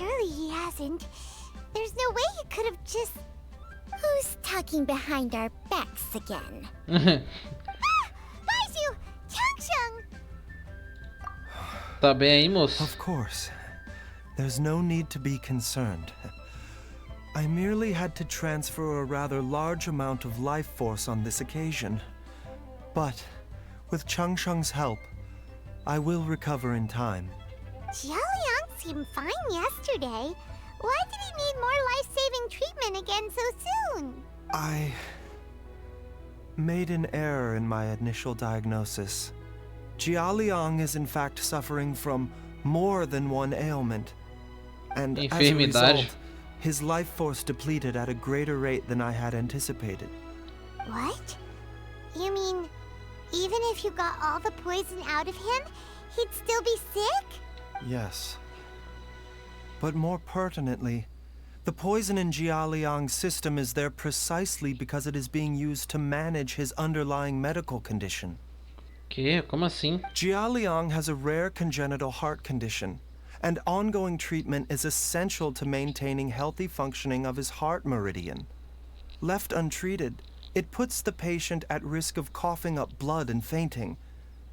Surely he hasn't. There's no way he could have just... Who's talking behind our backs again? Baizhu! Changsheng! Tá bem aí, moço? Of course. There's no need to be concerned. I merely had to transfer a rather large amount of life force on this occasion. But, with Changsheng's help, I will recover in time. Jialiang seemed fine yesterday. Why did he need more life-saving treatment again so soon? I made an error in my initial diagnosis. Jialiang is in fact suffering from more than one ailment. And as a result, his life force depleted at a greater rate than I had anticipated. What? You mean, even if you got all the poison out of him, he'd still be sick? Yes. But more pertinently, the poison in Jialiang's system is there precisely because it is being used to manage his underlying medical condition. Que? Como assim? Jialiang has a rare congenital heart condition, and ongoing treatment is essential to maintaining healthy functioning of his heart meridian. Left untreated, it puts the patient at risk of coughing up blood and fainting,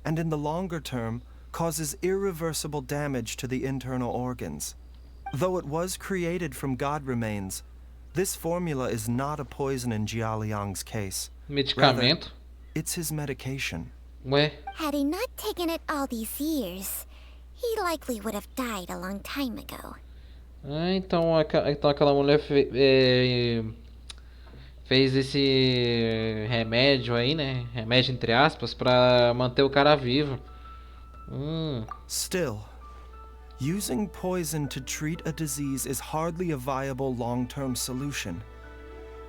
and in the longer term, causes irreversible damage to the internal organs. Though it was created from god remains, this formula is not a poison in Jialiang's case. Medicamento? Rather, it's his medication. Ué? Had he not taken it all these years, he likely would have died a long time ago. Ah, então aquela mulher fez esse remédio aí, né? Remédio entre aspas, pra manter o cara vivo. Still, using poison to treat a disease is hardly a viable long-term solution.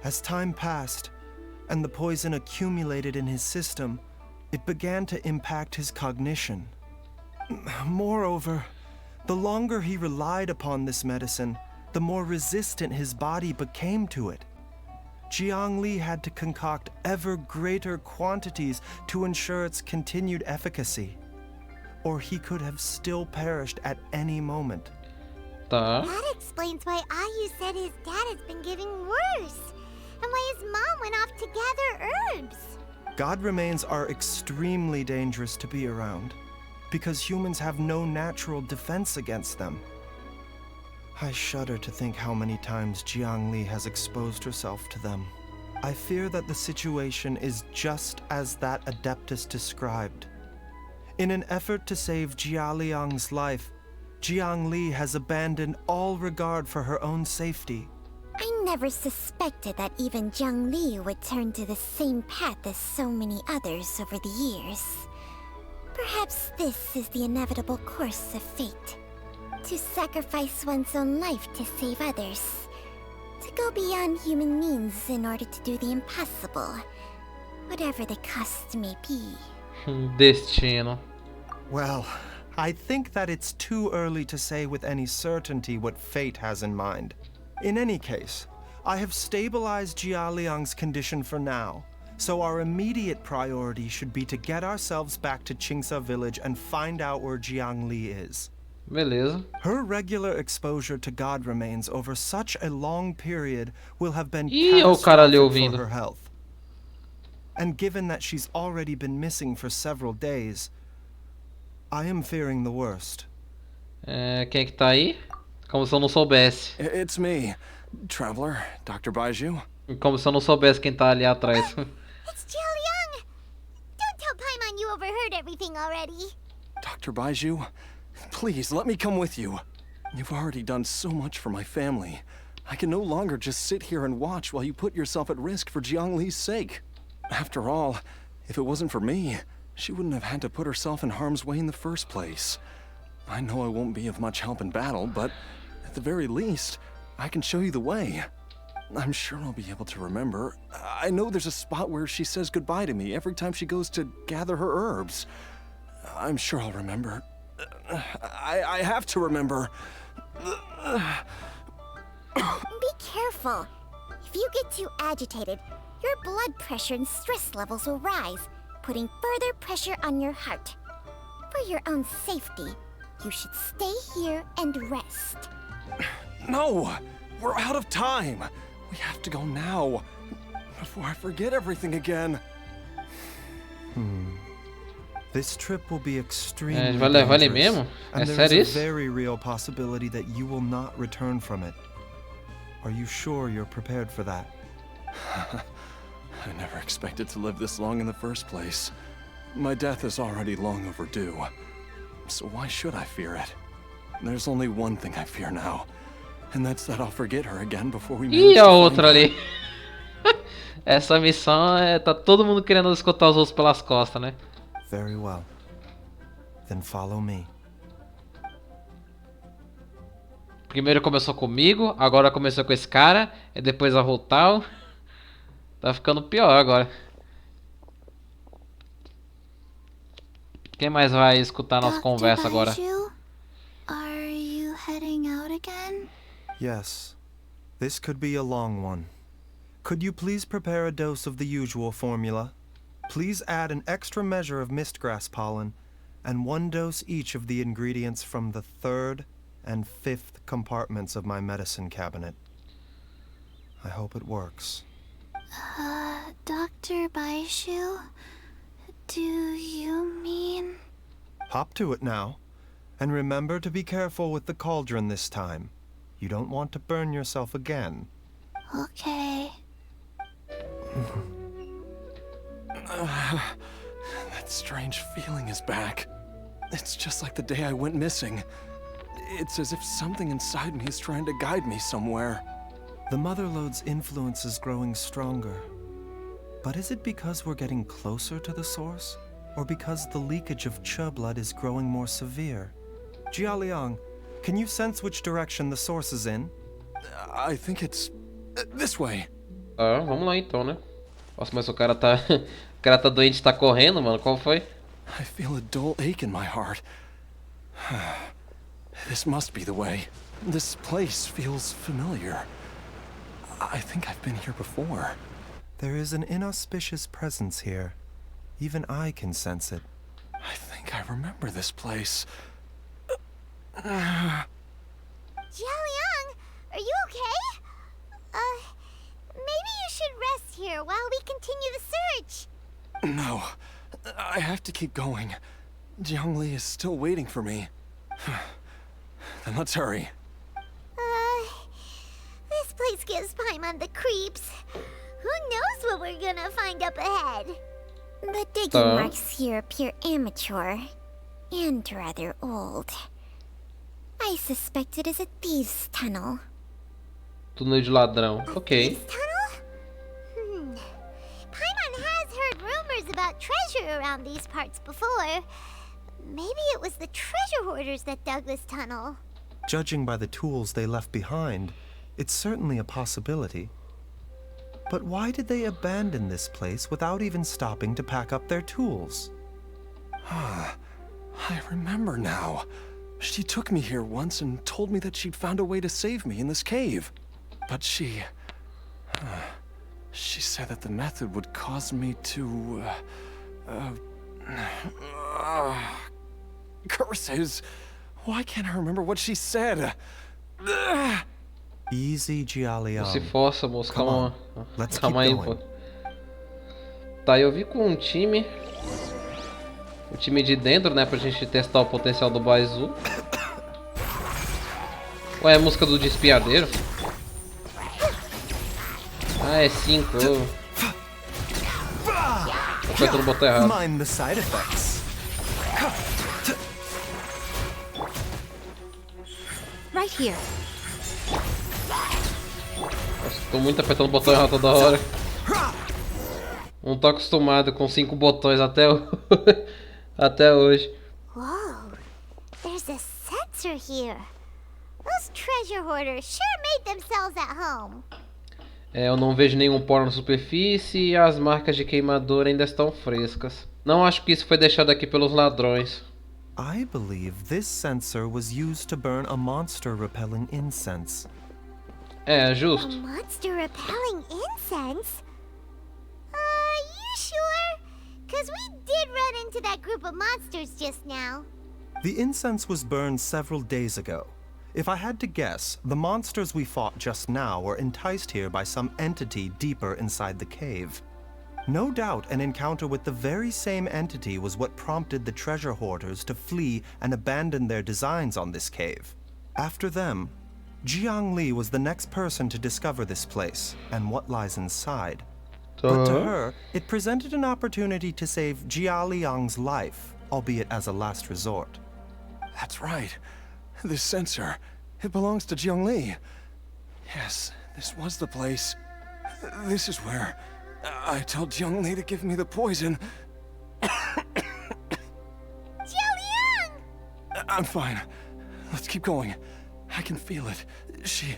As time passed, and the poison accumulated in his system, it began to impact his cognition. Moreover, the longer he relied upon this medicine, the more resistant his body became to it. Jiangli had to concoct ever greater quantities to ensure its continued efficacy, or he could have still perished at any moment. Tá. That explains why Ayu said his dad has been getting worse, and why his mom went off to gather herbs. God remains are extremely dangerous to be around, because humans have no natural defense against them. I shudder to think how many times Jiangli has exposed herself to them. I fear that the situation is just as that Adeptus described. In an effort to save Jialiang's life, Jiangli has abandoned all regard for her own safety. I never suspected that even Jiangli would turn to the same path as so many others over the years. Perhaps this is the inevitable course of fate. To sacrifice one's own life to save others. To go beyond human means in order to do the impossible. Whatever the cost may be. Destino. Well, I think that it's too early to say with any certainty what fate has in mind. In any case, I have stabilized Jialiang's condition for now, so our immediate priority should be to get ourselves back to Qingsa village and find out where Jiangli is. Beleza. Her regular exposure to god remains over such a long period will have been O cara ali catastrophic ouvindo. for her health. And given that she's already been missing for several days, I am fearing the worst. Quem é que tá aí? Como se eu não soubesse. It's me, Traveler, Dr. Baizhu. Como se eu não soubesse quem tá ali atrás. It's Jialiang! Don't tell Paimon you overheard everything already. Dr. Baizhu, please let me come with you. You've already done so much for my family. I can no longer just sit here and watch while you put yourself at risk for Jiangli's sake. After all, if it wasn't for me, she wouldn't have had to put herself in harm's way in the first place. I know I won't be of much help in battle, but at the very least, I can show you the way. I'm sure I'll be able to remember. I know there's a spot where she says goodbye to me every time she goes to gather her herbs. I'm sure I'll remember. I have to remember. Be careful. If you get too agitated, your blood pressure and stress levels will rise, putting further pressure on your heart. For your own safety, you should stay here and rest. No! We're out of time! We have to go now, before I forget everything again. This trip will be extremely É, vai levar ele dangerous, mesmo? É and there sério is isso? a very real possibility that you will not return from it. Are you sure you're prepared for that? I never expected to live this long in the first place. My death is already long overdue. So why should I fear it? There's only one thing I fear now, and that's that I'll forget her again before we manage E to a find outra her. ali? Essa missão é. Tá todo mundo querendo escutar os outros pelas costas, né? Very well. Then follow me. Primeiro começou comigo, agora começou com esse cara, e depois a Rotal. Tá ficando pior agora. Quem mais vai escutar nossa conversa agora? Baizhu, are you heading out again? Yes. This could be a long one. Could you please prepare a dose of the usual formula? Please add an extra measure of mistgrass pollen, and 1 dose each of the ingredients from the 3rd and 5th compartments of my medicine cabinet. I hope it works. Dr. Baizhu, do you mean... Hop to it now. And remember to be careful with the cauldron this time. You don't want to burn yourself again. Okay. That strange feeling is back. It's just like the day I went missing. It's as if something inside me is trying to guide me somewhere. The Motherlode's influence is growing stronger. But is it because we're getting closer to the source? Or because the leakage of Che blood is growing more severe? Jialiang, can you sense which direction the source is in? I think it's this way. Ah, vamos lá então, né? Nossa, mas o cara tá. O cara tá doente, tá correndo, mano. Qual foi? I feel a dull ache in my heart. This must be the way. This place feels familiar. I think I've been here before. There is an inauspicious presence here. Even I can sense it. I think I remember this place. Jialiang, are you okay? Maybe you should rest here while we continue the search. No, I have to keep going. Jiangli is still waiting for me. Then let's hurry. This place gives Paimon the creeps. Who knows what we're gonna find up ahead? The digging marks here appear amateur and rather old. I suspect it is a thieves' tunnel. Túnel de ladrão. Ok. Thieves' tunnel? Paimon has heard rumors about treasure around these parts before. Maybe it was the treasure hoarders that dug this tunnel. Judging by the tools they left behind, it's certainly a possibility. But why did they abandon this place without even stopping to pack up their tools? I remember now. She took me here once and told me that she'd found a way to save me in this cave. But she said that the method would cause me to, curses. Why can't I remember what she said? Easy, Não se Jialiang. força, moço. Come Calma. on, let's Calma keep aí, going. pô. Tá, eu vi com um time. O time de dentro, né? Pra gente testar o potencial do Baizhu. Ué, é a música do despiadeiro? Ah, é 5. Eu apertando o botão errado. Mind the side effects. Right here. Nossa, tô muito apertando o botão errado toda hora. Não tô acostumado com 5 botões até, até hoje. Whoa, there's a sensor here. Those treasure hoarders sure made themselves at home. É, eu não vejo nenhum pó na superfície e as marcas de queimadura ainda estão frescas. Não acho que isso foi deixado aqui pelos ladrões. I believe this sensor was used to burn a monster repelling incense. É, A justo. monster repelling incense? You sure? 'Cause we did run into that group of monsters just now. The incense was burned several days ago, If I had to guess, the monsters we fought just now were enticed here by some entity deeper inside the cave. No doubt an encounter with the very same entity was what prompted the treasure hoarders to flee and abandon their designs on this cave. After them, Jiangli was the next person to discover this place and what lies inside. But to her, it presented an opportunity to save Jialiang's life, albeit as a last resort. That's right. This sensor, it belongs to Jiangli. Yes, this was the place. This is where I told Jiangli to give me the poison. Jialiang! I'm fine. Let's keep going. I can feel it. She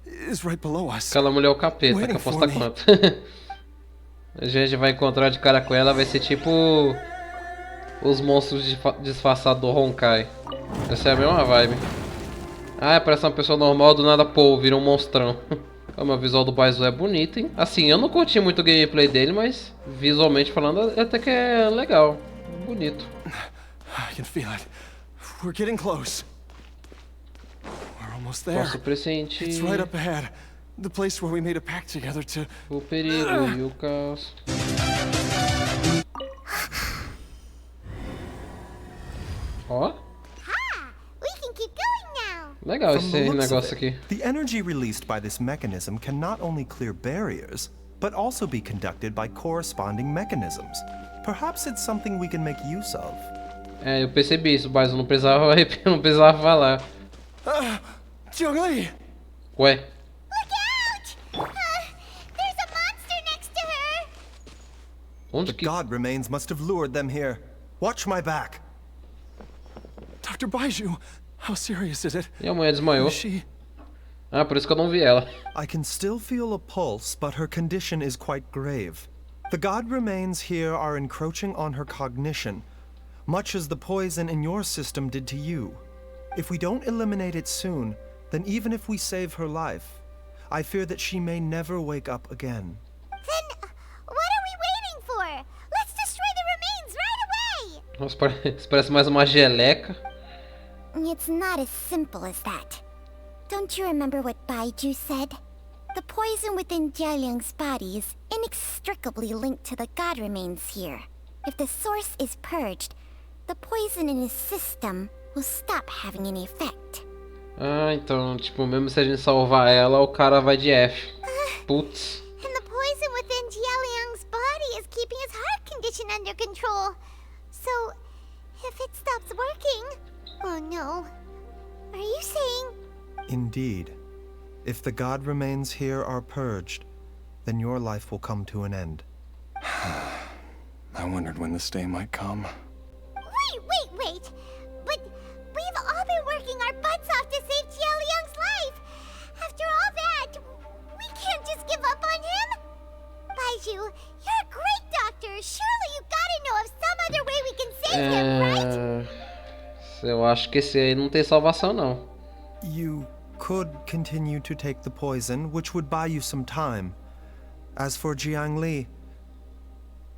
is right below us. Aquela mulher é o capeta, que aposta quanto. A gente vai encontrar de cara com ela, vai ser tipo os monstros disfarçados do Honkai. Essa é a mesma vibe. Ah, parece uma pessoa normal, do nada, pô, vira um monstrão. O visual do Baizhu é bonito, hein? Assim, eu não curti muito o gameplay dele, mas visualmente falando, até que é legal. Bonito. I can feel it. We're getting close. We're almost there. Posso pressentir It's right up ahead. The place where we made a pact together to... o perigo e o caos. Ó. We can keep going now. Legal From the esse looks of negócio it, aqui. the energy released by this mechanism can not only clear barriers, but also be conducted by corresponding mechanisms. Perhaps it's something we can make use of. É, eu percebi isso, mas eu não precisava, não precisava falar. Jiangli! Ué, Look out! There's a monster next to her. onde The que... god remains must have lured them here. Watch my back. Dr. Baizhu, how serious is it? E a mulher desmaiou. Is she... Ah, por isso que eu não vi ela. I can still feel a pulse, but her condition is quite grave. The god remains here are encroaching on her cognition, much as the poison in your system did to you. If we don't eliminate it soon, then even if we save her life, I fear that she may never wake up again. Then what are we waiting for? Let's destroy the remains right away. Nossa, isso parece mais uma geleca. It's not as simple as that. Don't you remember what Baizhu said? The poison within Jialiang's body is inextricably linked to the god remains here. If the source is purged, the poison in his system will stop having any effect. Ah, então, tipo, mesmo se a gente salvar ela, o cara vai de F. Putz. And the poison within Jialiang's body is keeping his heart condition under control. So, if it stops working... Oh no. Are you saying... Indeed. If the god remains here are purged, then your life will come to an end. I wondered when this day might come. Wait! But we've all been working our butts off to save Jialiang's life! After all that, we can't just give up on him! Baizhu, you're a great doctor! Surely you gotta know of some other way we can save him, right? Eu acho que esse aí não tem salvação, não. You could continue to take the poison, which would buy you some time. As for Jiangli,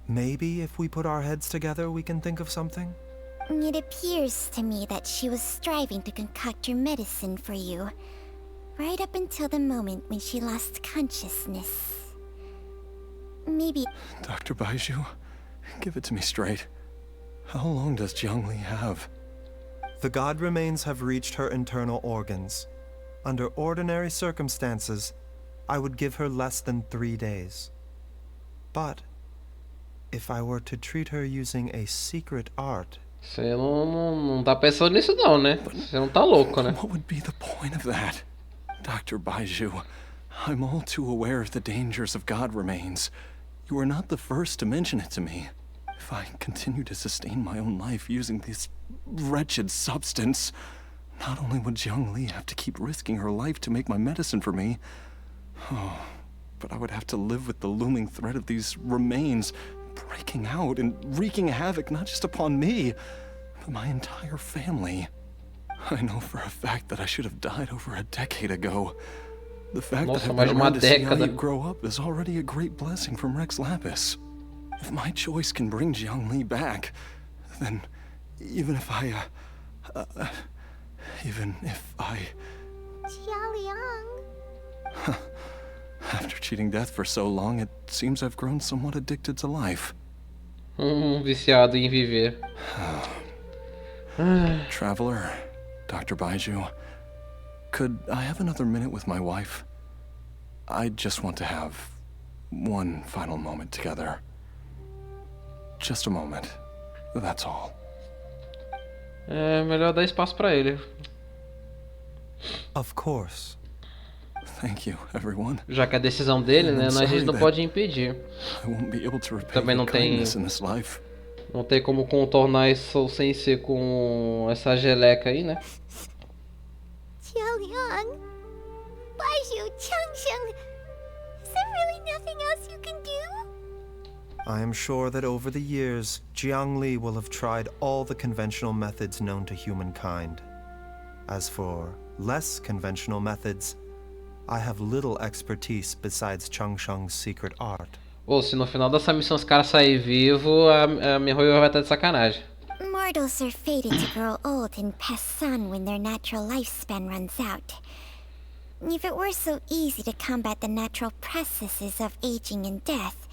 maybe if we put our heads together, we can think of something? It appears to me that she was striving to concoct your medicine for you, right up until the moment when she lost consciousness. Maybe... Dr. Baizhu, give it to me straight. How long does Jiangli have? The god remains have reached her internal organs. Under ordinary circumstances, I would give her less than 3 days. But if I were to treat her using a secret art... Você não tá pensando nisso não, né? Você não tá louco, né? What would be the point of that? Dr. Baizhu, I'm all too aware of the dangers of god remains. You are not the first to mention it to me. If I continue to sustain my own life using this wretched substance, not only would Jiangli have to keep risking her life to make my medicine for me, but I would have to live with the looming threat of these remains breaking out and wreaking havoc not just upon me, but my entire family. I know for a fact that I should have died over a decade ago. The fact that I've been around to see how you grow up is already a great blessing from Rex Lapis. If my choice can bring Jiangli back, then even if Even if I... Jialiang. After cheating death for so long, it seems I've grown somewhat addicted to life. Viciado em viver. Traveler, Dr. Baizhu, could I have another minute with my wife? I just want to have one final moment together. Just a moment. That's all. É melhor dar espaço pra ele. Of course. Thank you, everyone. Já que é a decisão dele, né? A gente não pode impedir. I won't be able to repay Também não your tem, kindness in this life. não tem como contornar isso sem ser com essa geleca aí, né? Jialiang. Baizhu, Changsheng. Is there really nothing else you can do? I am sure that over the years, Jiangli will have tried all the conventional methods known to humankind. As for less conventional methods, I have little expertise besides Changsheng's secret art. Ou se no final dessa missão os caras saírem vivos, a minha Ruiva vai estar de sacanagem. Mortals are fated to grow old and pass on when their natural lifespan runs out. If it were so easy to combat the natural processes of aging and death,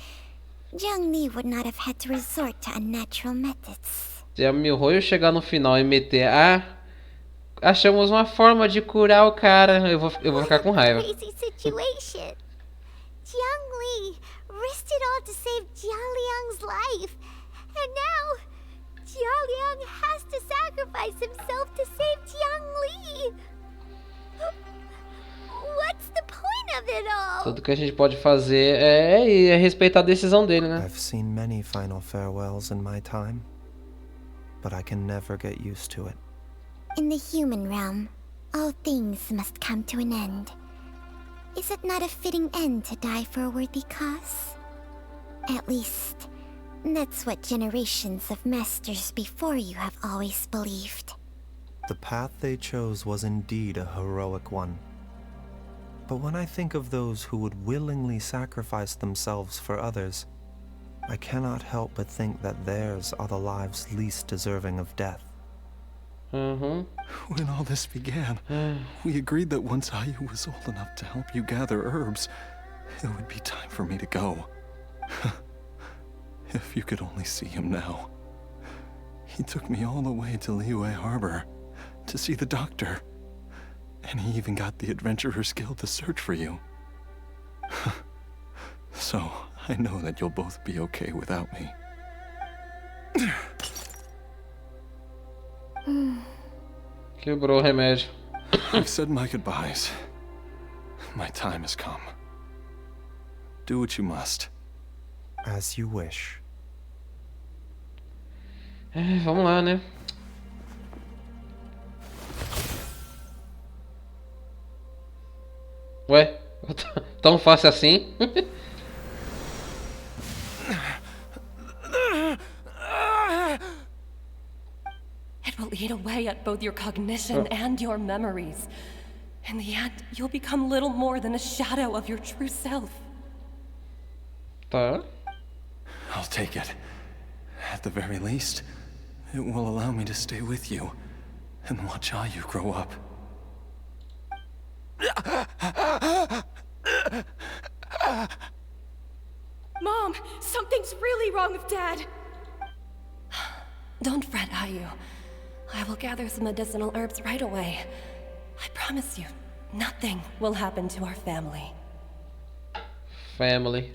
Jiangli would not have had to resort to unnatural methods. Se a Mihoyo chegar no final e meter, achamos uma forma de curar o cara, eu vou ficar com raiva. Crazy situation. Jiangli risked it all to save Jialiang's life, and now Jialiang has to sacrifice himself to save Jiangli. What's the point of it all? Tudo que a gente pode fazer é respeitar a decisão dele, né? I've seen many final farewells in my time, but I can never get used to it. In the human realm, all things must come to an end. Is it not a fitting end to die for a worthy cause? At least, that's what generations of masters before you have always believed. The path they chose was indeed a heroic one. But when I think of those who would willingly sacrifice themselves for others, I cannot help but think that theirs are the lives least deserving of death. Uhum. When all this began, we agreed that once Ayu was old enough to help you gather herbs, it would be time for me to go. If you could only see him now. He took me all the way to Liyue Harbor to see the doctor. And he even got the Adventurers Guild to search for you. So, I know that you'll both be okay without me. Quebrou o remédio. I've said my goodbyes. My time has come. Do what you must. As you wish. Vamos lá, né? Ué, tão fácil assim? It will eat away at both your cognition and your memories. In the end, you'll become little more than a shadow of your true self. Tá. I'll take it. At the very least, it will allow me to stay with you and watch Ayu grow up. Mom, something's really wrong with Dad. Don't fret, Ayu. I will gather some medicinal herbs right away. I promise you, nothing will happen to our family. Family.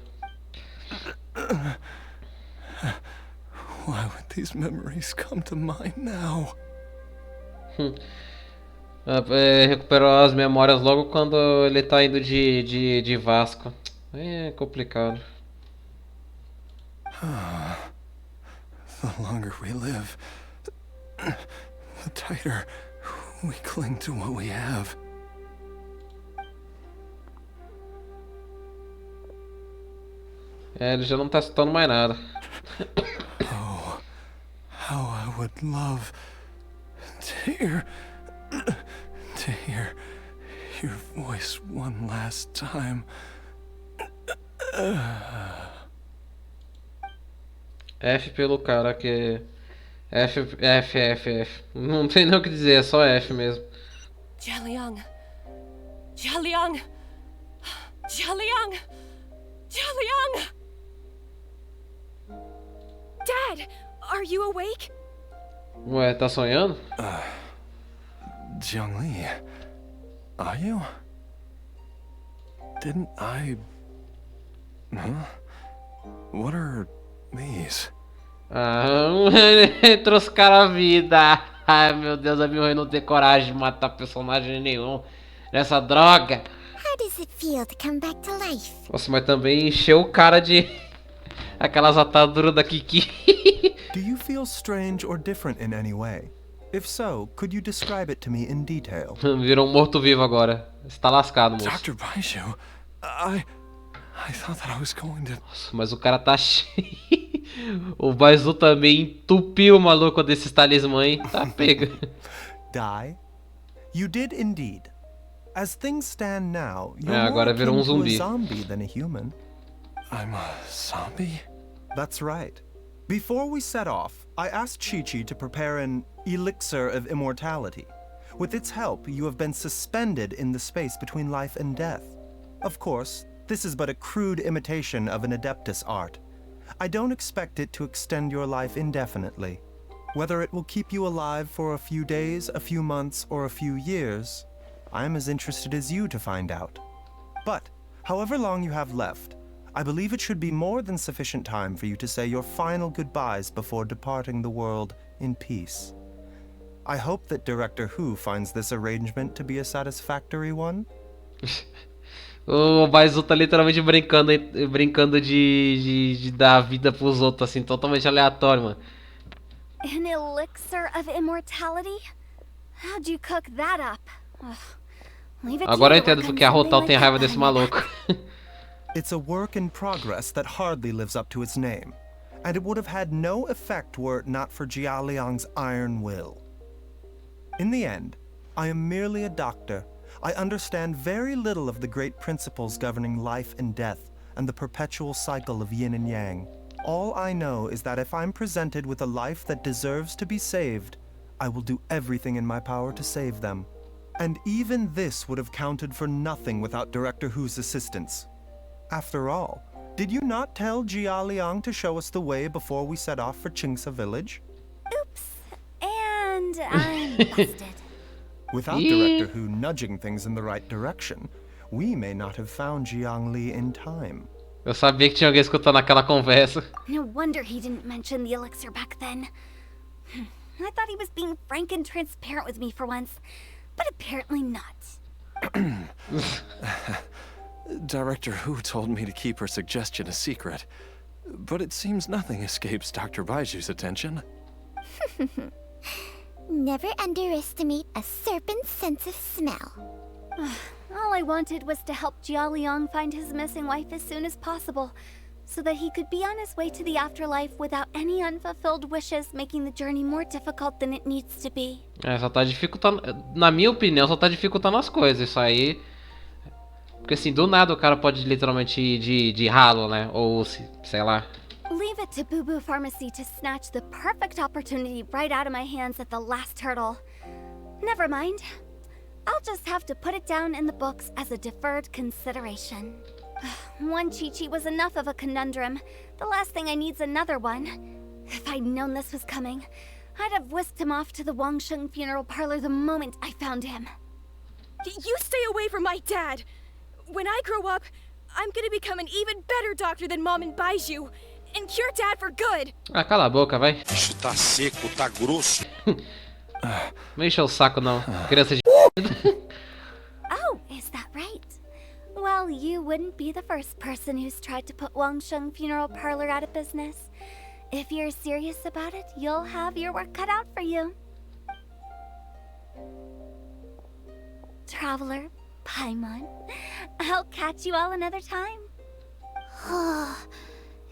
Why would these memories come to mind now? Recuperou as memórias logo quando ele tá indo de Vasco. É complicado. The longer we live, the tighter we cling to what we have. Ele já não tá citando mais nada. Oh, how I would love to hear your voice one last time. F pelo cara que F. Não tem nem o que dizer, é só F mesmo. Jialiang. Jialiang. Jialiang. Jialiang. Dad, are you awake? Ué, tá sonhando? Jiangli, are you? Didn't I... Huh? What are these? Trouxe cara a vida. Ai meu Deus, a minha não tem coragem de matar personagem nenhum nessa droga. How does it feel to come back to life? Nossa, mas também encheu o cara de aquelas ataduras da Kiki. Do you feel strange or different in any way? If so, could you describe it to me in detail? Virou um morto-vivo agora. Você tá lascado, moço. Dr. Baizhu, I thought that I was going to... Nossa, mas o cara tá cheio. O Baizhu também entupiu o maluco desses talismã, hein? Tá pega. Die? You did indeed. As things stand now, you're agora more virou akin to a zumbi. zombie than a human. I'm a zombie? That's right. Before we set off, I asked Chi-Chi to prepare an elixir of immortality. With its help, you have been suspended in the space between life and death. Of course, this is but a crude imitation of an Adeptus art. I don't expect it to extend your life indefinitely. Whether it will keep you alive for a few days, a few months, or a few years, I am as interested as you to find out. But, however long you have left, I believe it should be more than sufficient time for you to say your final goodbyes before departing the world in peace. I hope that Director Hu finds this arrangement to be a satisfactory one. O Baizhu tá literalmente brincando de dar vida pros outros, assim, totalmente aleatório, mano. An elixir of immortality? How'd you cook that up? Ugh. Leave it to Agora eu you to entendo work porque on a Rotal something tem like raiva that desse behind your maluco. back. It's a work in progress that hardly lives up to its name, and it would have had no effect were it not for Jialiang's iron will. In the end, I am merely a doctor. I understand very little of the great principles governing life and death, and the perpetual cycle of yin and yang. All I know is that if I'm presented with a life that deserves to be saved, I will do everything in my power to save them. And even this would have counted for nothing without Director Hu's assistance. After all, did you not tell Jialiang to show us the way before we set off for Qingsa village? Oops. And I'm busted. Without Director Hu nudging things in the right direction, we may not have found Jiangli in time. Eu sabia que tinha alguém escutando aquela conversa. No wonder he didn't mention the elixir back then. I thought he was being frank and transparent with me for once, but apparently not. Director Hu told me to keep her suggestion a secret, but it seems nothing escapes Dr. Baiju's attention. Never underestimate a serpent's sense of smell. All I wanted was to help Jialiang find his missing wife as soon as possible, so that he could be on his way to the afterlife without any unfulfilled wishes making the journey more difficult than it needs to be. Só tá dificultando. Na minha opinião, só tá dificultando as coisas. Isso aí. Porque assim, do nada o cara pode literalmente ir de ralo, né? Ou sei lá. Leave it to Boo Boo Pharmacy to snatch the perfect opportunity right out of my hands at the last hurdle. Never mind. I'll just have to put it down in the books as a deferred consideration. One Chi-Chi was enough of a conundrum. The last thing I need's another one. If I'd known this was coming, I'd have whisked him off to the Wangsheng funeral parlor the moment I found him. You stay away from my dad! When I grow up, I'm gonna become an even better doctor than Mom and Baizhu, and cure Dad for good! Ah, cala a boca, vai. Bicho tá seco, tá grosso. Não enche o saco, não. Criança de Oh, is that right? Well, you wouldn't be the first person who's tried to put Wangsheng Funeral Parlor out of business. If you're serious about it, you'll have your work cut out for you. Traveler, Paimon, I'll catch you all another time.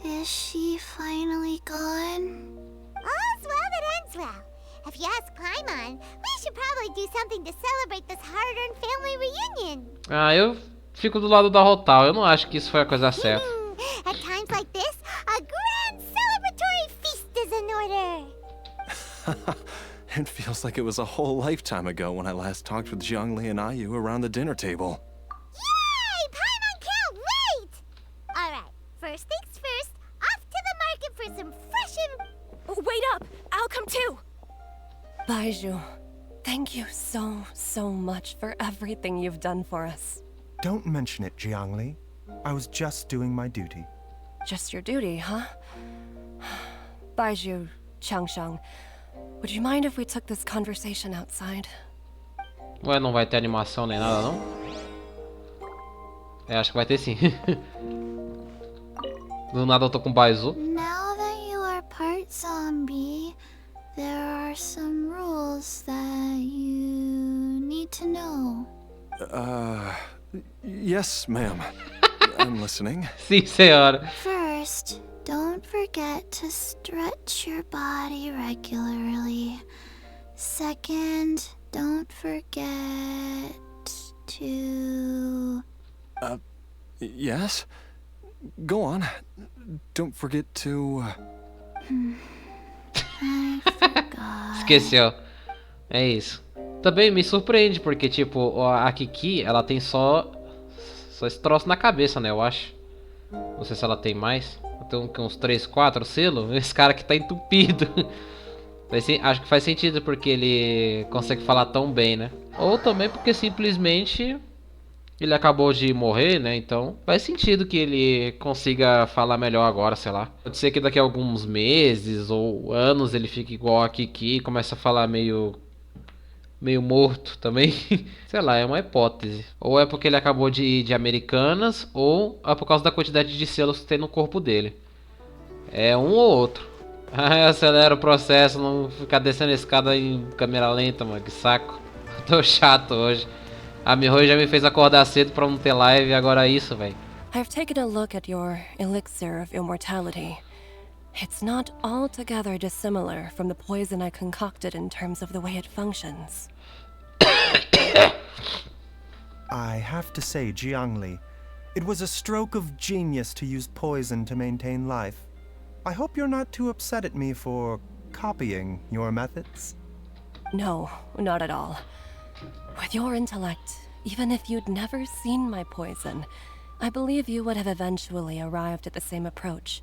Is she finally gone? All's well that ends well. If you ask Paimon, we should probably do something to celebrate this hard-earned family reunion. Ah, eu fico do lado da Rotal. Eu não acho que isso foi a coisa certa. At times like this, a grand celebratory feast is in order. It feels like it was a whole lifetime ago when I last talked with Jiangli and Ayu around the dinner table. Yay! Paimon can't wait! Alright, first things first, off to the market for some fresh and... Wait up! I'll come too! Baizhu, thank you so much for everything you've done for us. Don't mention it, Jiangli. I was just doing my duty. Just your duty, huh? Baizhu, Changsheng, would you mind if we took this conversation outside? Ué, não vai ter animação nem nada, não? É, acho que vai ter sim. Do nada eu tô com Baizhu. Now that you are part zombie, there are some rules that you need to know. Yes, ma'am. I'm listening. Sim, senhora. First, don't forget to stretch your body regularly. Second, don't forget to... Yes? Go on. Don't forget to... I forgot. Esqueceu. É isso. Também me surpreende, porque, tipo, a Kiki, ela tem só esse troço na cabeça, né, eu acho. Não sei se ela tem mais. Tem uns 3, 4 selos. Esse cara aqui tá entupido. Acho que faz sentido, porque ele consegue falar tão bem, né? Ou também porque simplesmente ele acabou de morrer, né? Então faz sentido que ele consiga falar melhor agora, sei lá. Pode ser que daqui a alguns meses ou anos ele fique igual a Kiki e comece a falar meio morto também. Sei lá, é uma hipótese. Ou é porque ele acabou de ir de Americanas, ou é por causa da quantidade de selos que tem no corpo dele. É um ou outro. Acelera o processo, não ficar descendo a escada em câmera lenta, mano, que saco. Tô chato hoje. A Miho já me fez acordar cedo pra não ter live, agora é isso, velho. I've taken a look at your elixir of immortality. It's not altogether dissimilar from the poison I concocted in terms of the way it functions. I have to say, Jiangli, it was a stroke of genius to use poison to maintain life. I hope you're not too upset at me for copying your methods. No, not at all. With your intellect, even if you'd never seen my poison, I believe you would have eventually arrived at the same approach.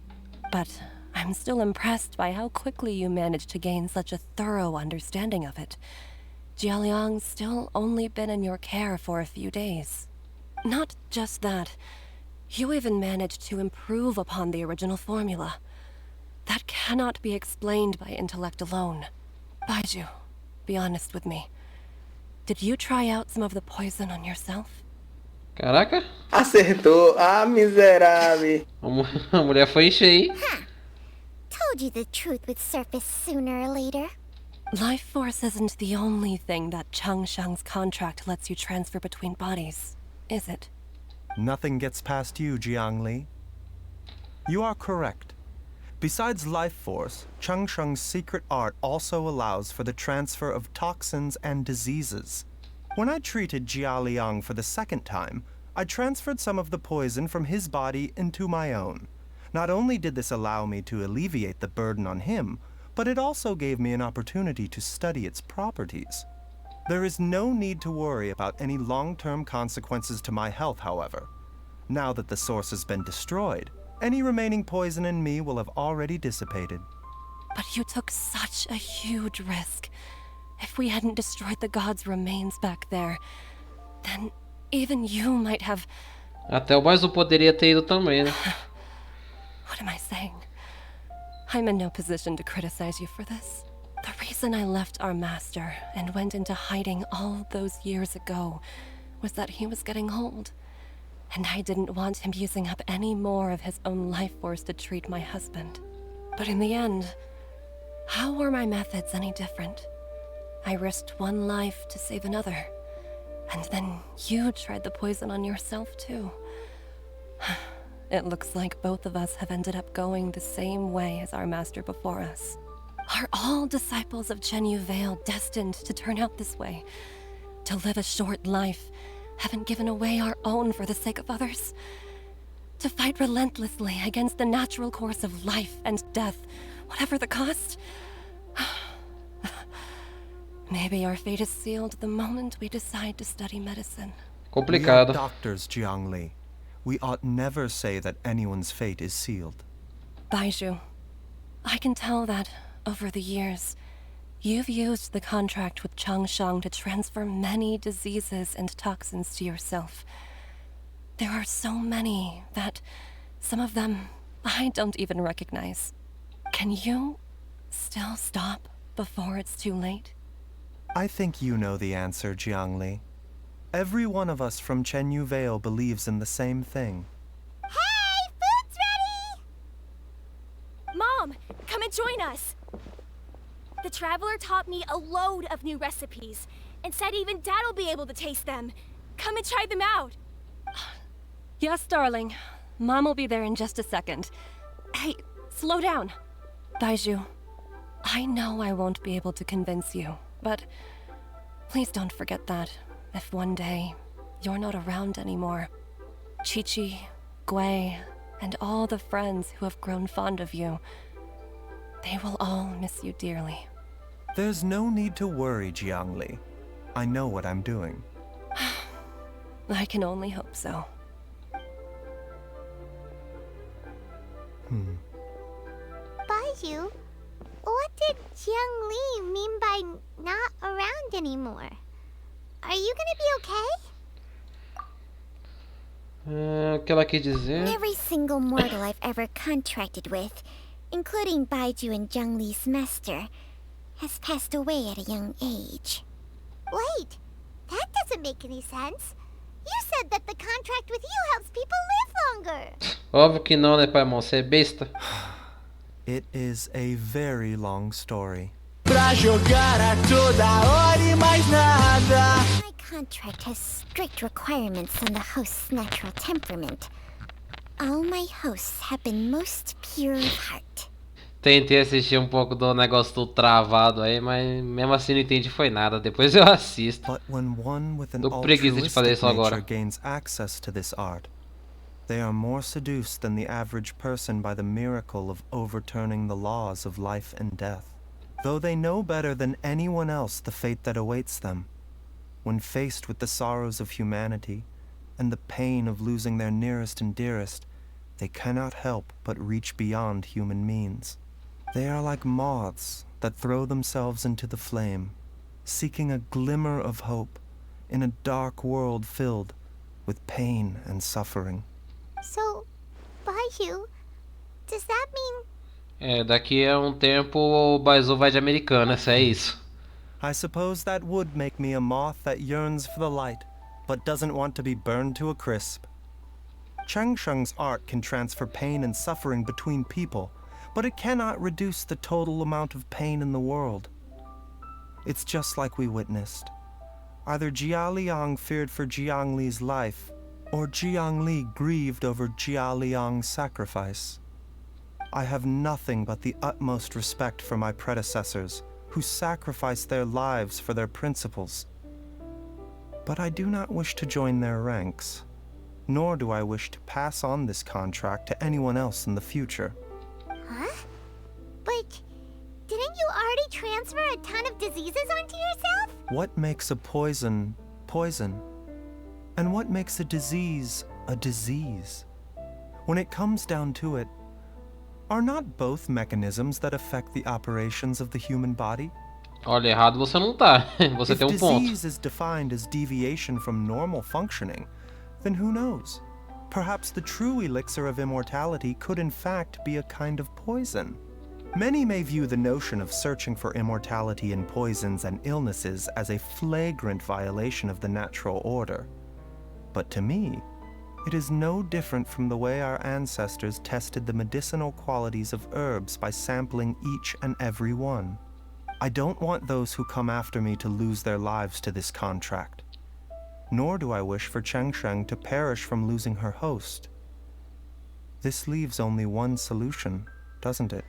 But I'm still impressed by how quickly you managed to gain such a thorough understanding of it. Jialiang's still only been in your care for a few days. Not just that, you even managed to improve upon the original formula. That cannot be explained by intellect alone. Baizhu, be honest with me. Did you try out some of the poison on yourself? Caraca. Acertou. Ah, miserável. A mulher foi encher aí. Told you the truth would surface sooner or later. Life force isn't the only thing that Changsheng's contract lets you transfer between bodies, is it? Nothing gets past you, Jiangli. You are correct. Besides life force, Changsheng's secret art also allows for the transfer of toxins and diseases. When I treated Jialiang for the second time, I transferred some of the poison from his body into my own. Not only did this allow me to alleviate the burden on him, but it also gave me an opportunity to study its properties. There is no need to worry about any long-term consequences to my health, however. Now that the source has been destroyed, any remaining poison in me will have already dissipated. But you took such a huge risk. If we hadn't destroyed the god's remains back there, then even you might have... Até o Baizhu poderia ter ido também, né? What am I saying? I'm in no position to criticize you for this. The reason I left our master and went into hiding all those years ago was that he was getting old. And I didn't want him using up any more of his own life force to treat my husband. But in the end, how were my methods any different? I risked one life to save another. And then you tried the poison on yourself too. It looks like both of us have ended up going the same way as our master before us. Are all disciples of Zhenyu Vale destined to turn out this way? To live a short life, having given away our own for the sake of others? To fight relentlessly against the natural course of life and death, whatever the cost? Maybe our fate is sealed the moment we decide to study medicine. We are Complicado. doctors, Jiangli. We ought never say that anyone's fate is sealed. Baizhu, I can tell that, over the years, you've used the contract with Changsheng to transfer many diseases and toxins to yourself. There are so many that some of them I don't even recognize. Can you still stop before it's too late? I think you know the answer, Jiangli. Every one of us from Chenyu Vale believes in the same thing. Hey, food's ready! Mom, come and join us. The Traveler taught me a load of new recipes and said even Dad will be able to taste them. Come and try them out. Yes, darling. Mom will be there in just a second. Hey, slow down. Baizhu, I know I won't be able to convince you, but please don't forget that if one day you're not around anymore, Chi-Chi, Gui, and all the friends who have grown fond of you, they will all miss you dearly. There's no need to worry, Jiangli. I know what I'm doing. I can only hope so. Baizhu, what did Jiangli mean by not around anymore? Are you gonna be okay? O que ela quis dizer? Every single mortal I've ever contracted with, including Baizhu and Jiangli's master, has passed away at a young age. Wait, that doesn't make any sense. You said that the contract with you helps people live longer. Óbvio que não, né, Paimon? Você é besta. It is a very long story. Pra jogar a toda hora e mais nada. My contract has strict requirements on the host's natural temperament. All my hosts have been most pure of heart. Tentei assistir um pouco do negócio do travado aí, mas mesmo assim não entendi foi nada. Depois eu assisto. But when one with an Tô com preguiça de fazer altruistic isso agora. nature gains access to this art, they are more seduced than the average person by the miracle of overturning the laws of life and death. Though they know better than anyone else the fate that awaits them, when faced with the sorrows of humanity and the pain of losing their nearest and dearest, they cannot help but reach beyond human means. They are like moths that throw themselves into the flame, seeking a glimmer of hope in a dark world filled with pain and suffering. So, Baizhu, does that mean... É, daqui a um tempo o Baizhu vai de Americanas, é isso. I suppose that would make me a moth that yearns for the light, but doesn't want to be burned to a crisp. Changsheng's art can transfer pain and suffering between people, but it cannot reduce the total amount of pain in the world. It's just like we witnessed. Either Jialiang feared for Jiangli's life, or Jiangli grieved over Jialiang's sacrifice. I have nothing but the utmost respect for my predecessors, who sacrificed their lives for their principles. But I do not wish to join their ranks, nor do I wish to pass on this contract to anyone else in the future. Huh? But didn't you already transfer a ton of diseases onto yourself? What makes a poison poison? And what makes a disease a disease? When it comes down to it, are not both mechanisms that affect the operations of the human body? Olha, errado você não tá. Você tem If ponto. disease is defined as deviation from normal functioning, then who knows? Perhaps the true elixir of immortality could in fact be a kind of poison. Many may view the notion of searching for immortality in poisons and illnesses as a flagrant violation of the natural order. But to me, it is no different from the way our ancestors tested the medicinal qualities of herbs by sampling each and every one. I don't want those who come after me to lose their lives to this contract. Nor do I wish for Changsheng to perish from losing her host. This leaves only one solution, doesn't it?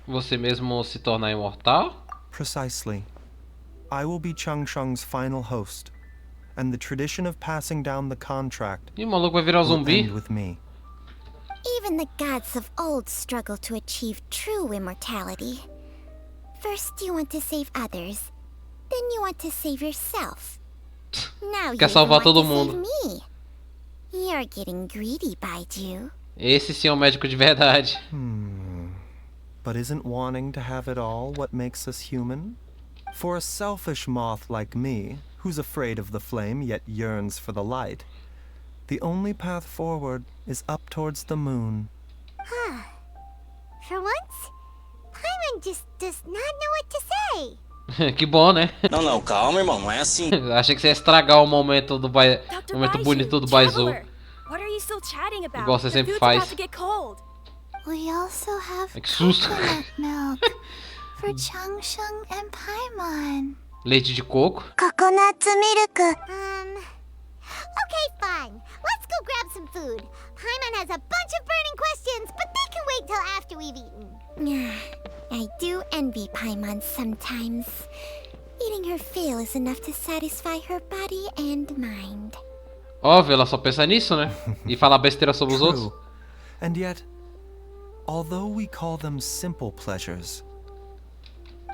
Você mesmo se tornar imortal? Precisely. I will be Changsheng's final host, and the tradition of passing down the contract Ih, o maluco vai virar um will zumbi? end with me. Even the gods of old struggle to achieve true immortality. First you want to save others, Then you want to save yourself. Now Quer you salvar want todo to mundo. save me. You're getting greedy, Baizhu. Esse sim é um médico de verdade. But isn't wanting to have it all what makes us human? For a selfish moth like me, who's afraid of the flame yet yearns for the light, the only path forward is up towards the moon. For once, Paimon just does not know what to say. Que bom, né? Não, calma, irmão, não é assim. Achei que você ia estragar o momento do Dr. momento Baizhu, bonito do Baizhu. Traveler, what are you still chatting about? Igual você The sempre food's faz. about to get cold. We also have Que susto. coconut milk for Changsheng and Paimon. Leite de coco. Coconut milk. Okay, fine. Let's go grab some food. Paimon has a bunch of burning questions, but they can wait till after we've eaten. I do envy Paimon sometimes. Eating her fill is enough to satisfy her body and mind. Óbvio, ela só pensa nisso, né? E falar besteira sobre os outros. True. And yet, although we call them simple pleasures,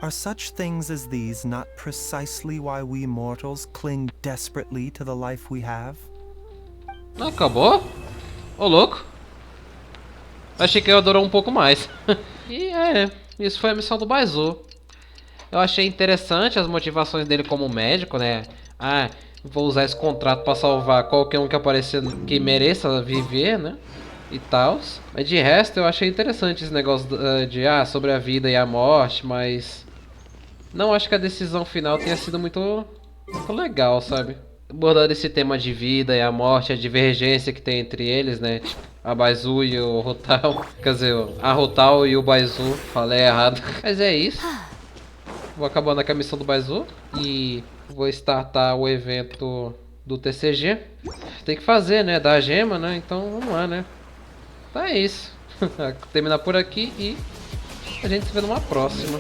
are such things as these not precisely why we mortals cling desperately to the life we have? Acabou? Ô, louco. Achei que ia durar um pouco mais. E isso foi a missão do Baizhu. Eu achei interessante as motivações dele como médico, né? Vou usar esse contrato pra salvar qualquer um que aparecer que mereça viver, né? E tal. Mas de resto eu achei interessante esse negócio sobre a vida e a morte, mas não acho que a decisão final tenha sido muito legal, sabe? Abordando esse tema de vida e a morte, a divergência que tem entre eles, né? Tipo, a Baizhu e o Hotal. Quer dizer, a Hotal e o Baizhu. Falei errado. Mas é isso. Vou acabando aqui a missão do Baizhu e vou startar o evento do TCG. Tem que fazer, né? Da gema, né? Então vamos lá, né? Então é isso. Terminar por aqui e a gente se vê numa próxima.